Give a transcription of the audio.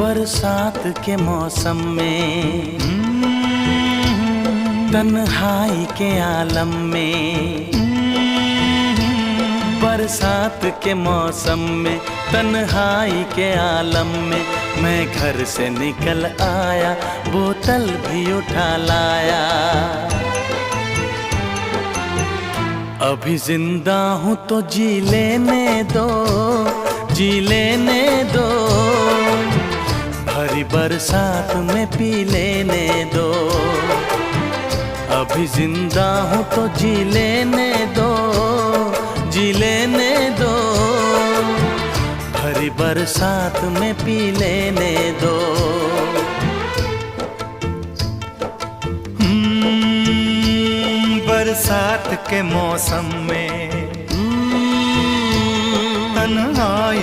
बरसात के मौसम में, तन्हाई के आलम में, बरसात के मौसम में, तन्हाई के आलम में, मैं घर से निकल आया, बोतल भी उठा लाया। अभी जिंदा हूँ तो जी लेने दो, जी लेने दो, भरी बरसात में पी लेने दो। अभी जिंदा हूँ तो जी लेने दो, जी लेने दो, भरी बरसात में पी लेने दो। बरसात के मौसम में तन्हाई